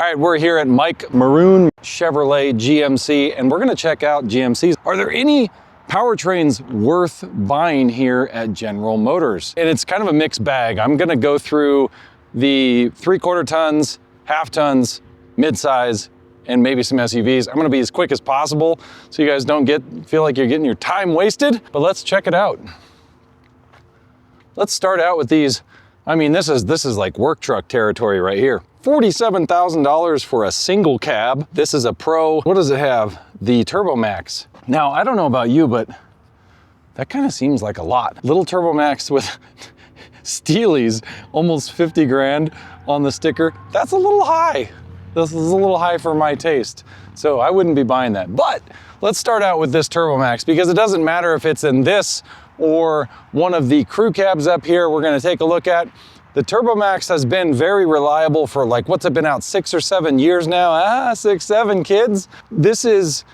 All right, we're here at Mike Maroon Chevrolet GMC, and we're gonna check out GMCs. Are there any powertrains worth buying here at General Motors? And it's kind of a mixed bag. I'm gonna go through the 3/4 tons, half tons, midsize, and maybe some SUVs. I'm gonna be as quick as possible so you guys don't feel like you're getting your time wasted, but let's check it out. Let's start out with these. I mean, this is like work truck territory right here. $47,000 for a single cab. This is a Pro. What does it have? The TurboMax. Now, I don't know about you, but that kind of seems like a lot. Little TurboMax with Steely's, almost 50 grand on the sticker. That's a little high. This is a little high for my taste. So I wouldn't be buying that. But let's start out with this TurboMax because it doesn't matter if it's in this or one of the crew cabs up here we're gonna take a look at. The TurboMax has been very reliable for like, what's it been out, 6 or 7 years now? 6, 7 kids. This is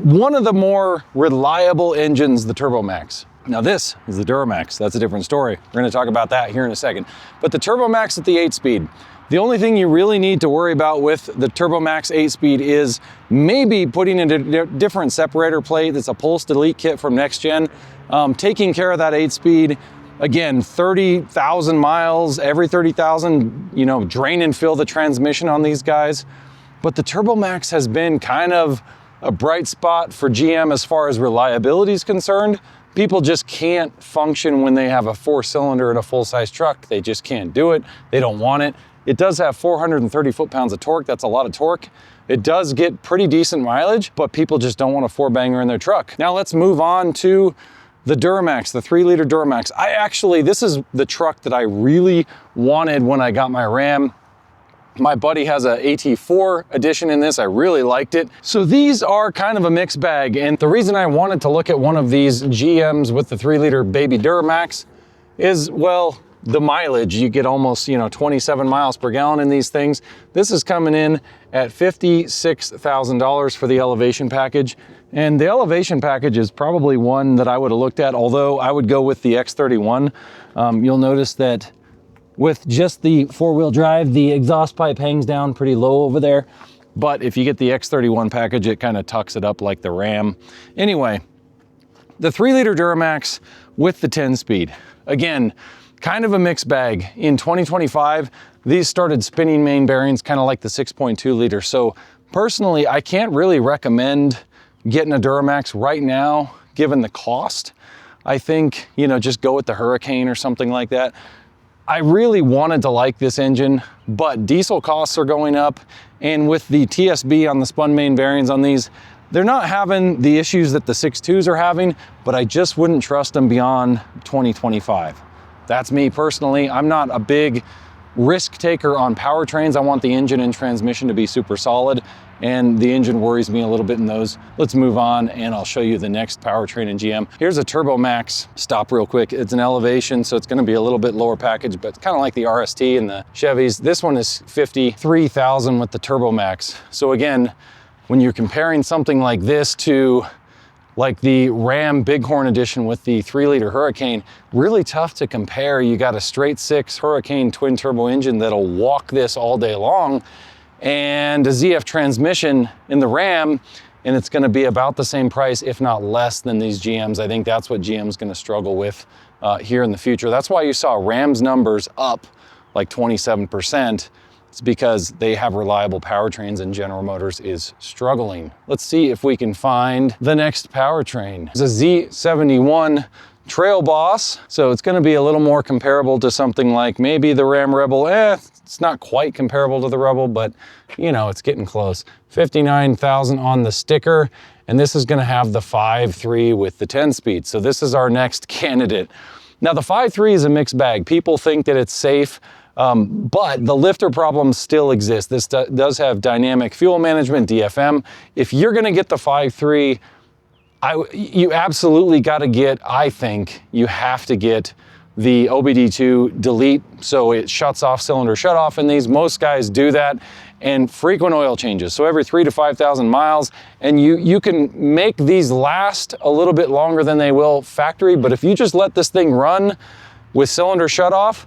one of the more reliable engines, the TurboMax. Now this is the Duramax, that's a different story. We're gonna talk about that here in a second. But the TurboMax at the 8-speed, the only thing you really need to worry about with the TurboMax 8-speed is maybe putting in a different separator plate that's a Pulsed Elite kit from Next Gen, taking care of that 8-speed. Again, 30,000 miles, every 30,000, you know, drain and fill the transmission on these guys. But the TurboMax has been kind of a bright spot for GM as far as reliability is concerned. People just can't function when they have a 4-cylinder in a full-size truck. They just can't do it. They don't want it. It does have 430 foot-pounds of torque. That's a lot of torque. It does get pretty decent mileage, but people just don't want a 4-banger in their truck. Now let's move on to the Duramax, the 3-liter Duramax. This is the truck that I really wanted when I got my Ram. My buddy has a AT4 edition in this. I really liked it. So these are kind of a mixed bag. And the reason I wanted to look at one of these GMs with the 3-liter baby Duramax is, well, the mileage. You get almost, 27 miles per gallon in these things. This is coming in at $56,000 for the elevation package. And the elevation package is probably one that I would have looked at, although I would go with the X31. You'll notice that with just the 4-wheel drive, the exhaust pipe hangs down pretty low over there. But if you get the X31 package, it kind of tucks it up like the Ram. Anyway, the 3-liter Duramax with the 10-speed. Again, kind of a mixed bag. In 2025, these started spinning main bearings, kind of like the 6.2 liter. So personally, I can't really recommend getting a Duramax right now, given the cost. I think, just go with the Hurricane or something like that. I really wanted to like this engine, but diesel costs are going up. And with the TSB on the spun main bearings on these, they're not having the issues that the 6.2s are having, but I just wouldn't trust them beyond 2025. That's me personally. I'm not a big risk taker on powertrains. I want the engine and transmission to be super solid, and the engine worries me a little bit in those. Let's move on and I'll show you the next powertrain in GM. Here's a TurboMax. Stop real quick. It's an elevation, so it's gonna be a little bit lower package, but it's kind of like the RST and the Chevys. This one is $53,000 with the TurboMax. So again, when you're comparing something like this to like the Ram Bighorn edition with the 3-liter Hurricane, really tough to compare. You got a straight 6 Hurricane twin turbo engine that'll walk this all day long, and a ZF transmission in the Ram, and it's gonna be about the same price, if not less than these GMs. I think that's what GM's gonna struggle with here in the future. That's why you saw Ram's numbers up like 27%. It's because they have reliable powertrains and General Motors is struggling. Let's see if we can find the next powertrain. It's a Z71 Trail Boss. So it's gonna be a little more comparable to something like maybe the Ram Rebel. It's not quite comparable to the Rebel, but it's getting close. 59,000 on the sticker. And this is gonna have the 5.3 with the 10-speed. So this is our next candidate. Now the 5.3 is a mixed bag. People think that it's safe. But the lifter problem still exists. This does have dynamic fuel management, DFM. If you're gonna get the 5.3, you absolutely gotta get, I think, you have to get the OBD2 delete, so it shuts off cylinder shut off in these. Most guys do that, and frequent oil changes. So every 3,000 to 5,000 miles, and you can make these last a little bit longer than they will factory, but if you just let this thing run with cylinder shut off,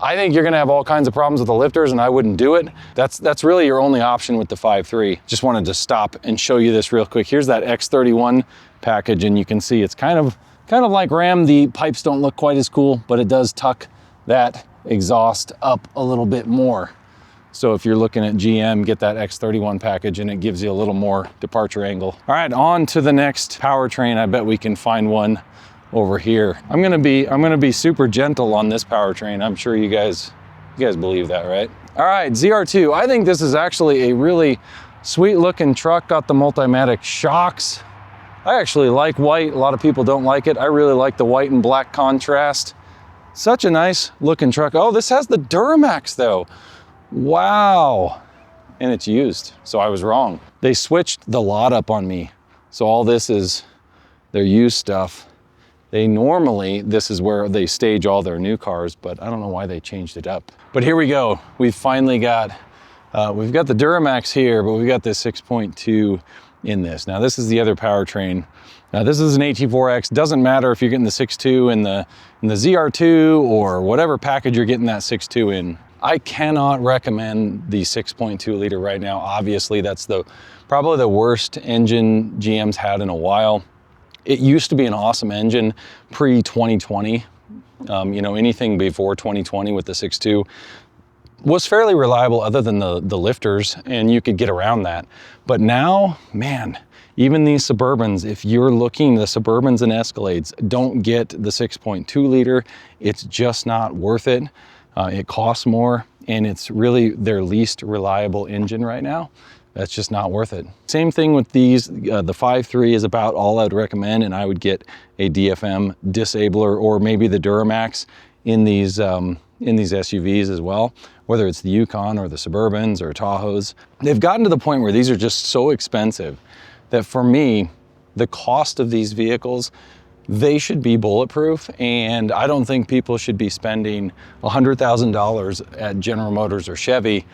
I think you're gonna have all kinds of problems with the lifters and I wouldn't do it. That's really your only option with the 5.3. Just wanted to stop and show you this real quick. Here's that X31 package and you can see it's kind of like Ram. The pipes don't look quite as cool, but it does tuck that exhaust up a little bit more. So if you're looking at GM, get that X31 package and it gives you a little more departure angle. All right, on to the next powertrain. I bet we can find one over here. I'm gonna be super gentle on this powertrain. I'm sure you guys believe that, right? All right, ZR2. I think this is actually a really sweet looking truck. Got the Multimatic shocks. I actually like white. A lot of people don't like it. I really like the white and black contrast. Such a nice looking truck. Oh, this has the Duramax though. Wow. And it's used, so I was wrong. They switched the lot up on me. So all this is their used stuff. This is where they stage all their new cars, but I don't know why they changed it up. But here we go. We've finally got, we've got the Duramax here, but we've got this 6.2 in this. Now this is the other powertrain. Now this is an AT4X. Doesn't matter if you're getting the 6.2 in the ZR2 or whatever package you're getting that 6.2 in. I cannot recommend the 6.2 liter right now. Obviously, that's probably the worst engine GM's had in a while. It used to be an awesome engine pre-2020. You know, anything before 2020 with the 6.2 was fairly reliable other than the lifters, and you could get around that. But now, man, even these Suburbans, if you're looking, the Suburbans and Escalades, don't get the 6.2 liter. It's just not worth it. It costs more, and it's really their least reliable engine right now. That's just not worth it. Same thing with these. The 5.3 is about all I'd recommend, and I would get a DFM disabler or maybe the Duramax in these SUVs as well, whether it's the Yukon or the Suburbans or Tahoes. They've gotten to the point where these are just so expensive that for me, the cost of these vehicles, they should be bulletproof, and I don't think people should be spending $100,000 at General Motors or Chevy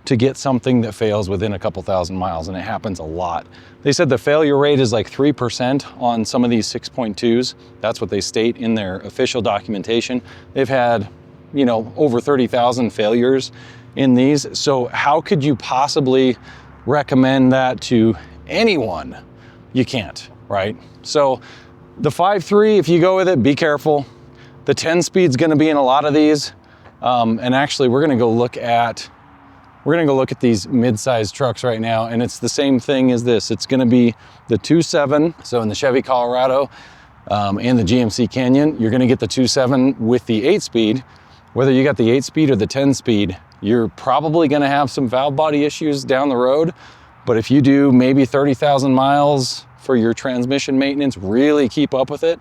to get something that fails within a couple thousand miles, and it happens a lot. They said the failure rate is like 3% on some of these 6.2s. That's what they state in their official documentation. They've had, you know, over 30,000 failures in these. So how could you possibly recommend that to anyone? You can't, right? So the 5.3, if you go with it, be careful. The 10 speed's gonna be in a lot of these. And actually we're gonna go look at these mid-sized trucks right now, and it's the same thing as this. It's gonna be the 2.7, so in the Chevy Colorado and the GMC Canyon, you're gonna get the 2.7 with the 8-speed. Whether you got the 8-speed or the 10-speed, you're probably gonna have some valve body issues down the road, but if you do maybe 30,000 miles for your transmission maintenance, really keep up with it,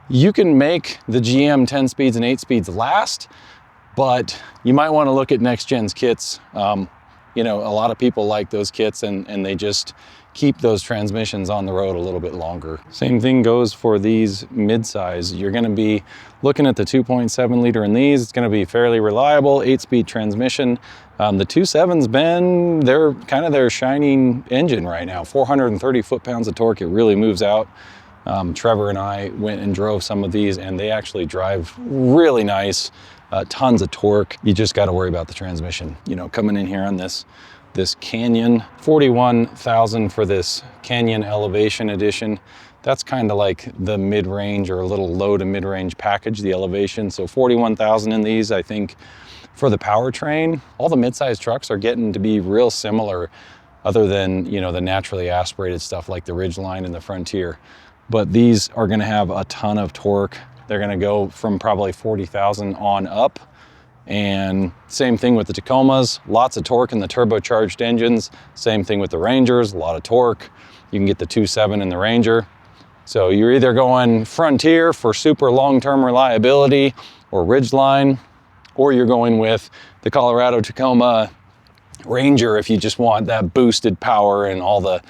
you can make the GM 10 speeds and 8 speeds last, but you might want to look at next gen's kits. You know, a lot of people like those kits and they just keep those transmissions on the road a little bit longer. Same thing goes for these mid-size. You're gonna be looking at the 2.7 liter in these. It's gonna be fairly reliable, 8-speed transmission. The 2.7's they're kind of their shining engine right now. 430 foot-pounds of torque, it really moves out. Trevor and I went and drove some of these and they actually drive really nice. Tons of torque. You just got to worry about the transmission. You know, coming in here on this Canyon, 41,000 for this Canyon Elevation Edition. That's kind of like the mid-range or a little low to mid-range package, the Elevation. So 41,000 in these, I think, for the powertrain. All the mid-sized trucks are getting to be real similar, other than, you know, the naturally aspirated stuff like the Ridgeline and the Frontier. But these are going to have a ton of torque. They're gonna go from probably 40,000 on up. And same thing with the Tacomas, lots of torque in the turbocharged engines. Same thing with the Rangers, a lot of torque. You can get the 2.7 in the Ranger. So you're either going Frontier for super long-term reliability or Ridgeline, or you're going with the Colorado Tacoma Ranger if you just want that boosted power and all the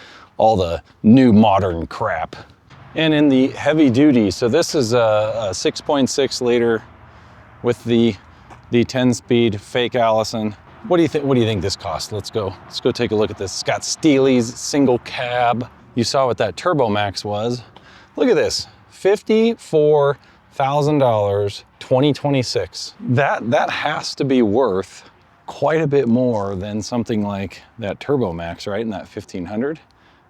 new modern crap. And in the heavy duty, so this is a 6.6 liter with the 10-speed fake Allison. What do you think this costs? Let's go take a look at this. It's got Steely's single cab. You saw what that TurboMax was. Look at this, $54,000 2026. That has to be worth quite a bit more than something like that TurboMax, right? In that 1500.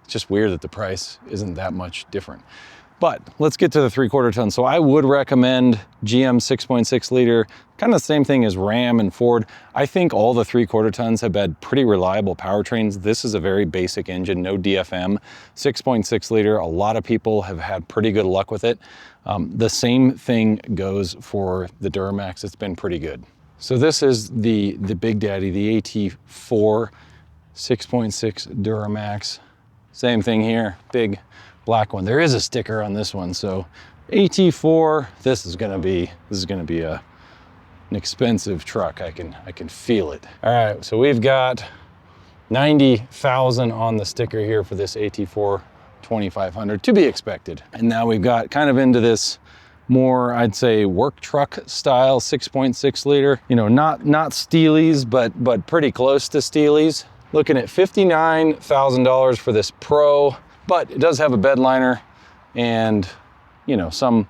It's just weird that the price isn't that much different. But let's get to the 3/4 ton. So I would recommend GM 6.6 liter, kind of the same thing as Ram and Ford. I think all the 3/4 tons have had pretty reliable powertrains. This is a very basic engine, no DFM, 6.6 liter. A lot of people have had pretty good luck with it. The same thing goes for the Duramax. It's been pretty good. So this is the Big Daddy, the AT4 6.6 Duramax. Same thing here, big black one. There is a sticker on this one, so AT4. This is gonna be an expensive truck. I can feel it. All right, so we've got 90,000 on the sticker here for this AT4 2500, to be expected. And now we've got kind of into this more, I'd say, work truck style 6.6 liter. You know, not Steelies, but pretty close to Steelies. Looking at $59,000 for this Pro. But it does have a bed liner and, you know, some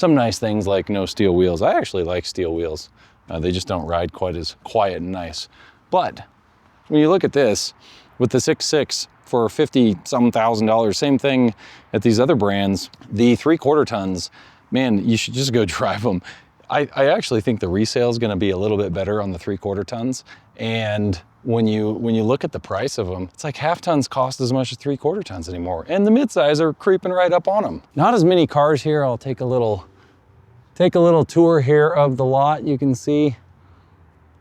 nice things like no steel wheels. I actually like steel wheels. They just don't ride quite as quiet and nice. But when you look at this, with the 6.6 for $50-some thousand, same thing at these other brands, the 3/4 tons, man, you should just go drive them. I actually think the resale is gonna be a little bit better on the 3/4 tons. And when you look at the price of them, it's like half tons cost as much as 3/4 tons anymore. And the midsize are creeping right up on them. Not as many cars here. I'll take a little tour here of the lot, you can see.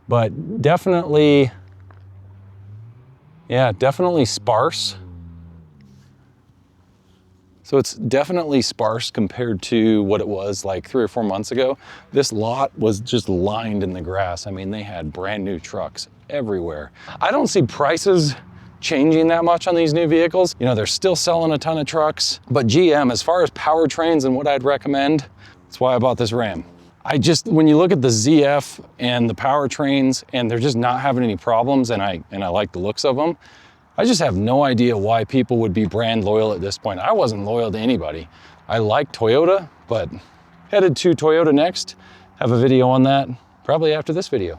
But definitely, yeah, definitely sparse. So it's definitely sparse compared to what it was like 3 or 4 months ago. This lot was just lined in the grass. I mean, they had brand new trucks everywhere. I don't see prices changing that much on these new vehicles. You know, they're still selling a ton of trucks, but GM, as far as powertrains and what I'd recommend, that's why I bought this Ram. When you look at the ZF and the powertrains and they're just not having any problems, and I like the looks of them, I just have no idea why people would be brand loyal at this point. I wasn't loyal to anybody. I like Toyota, but headed to Toyota next. Have a video on that probably after this video.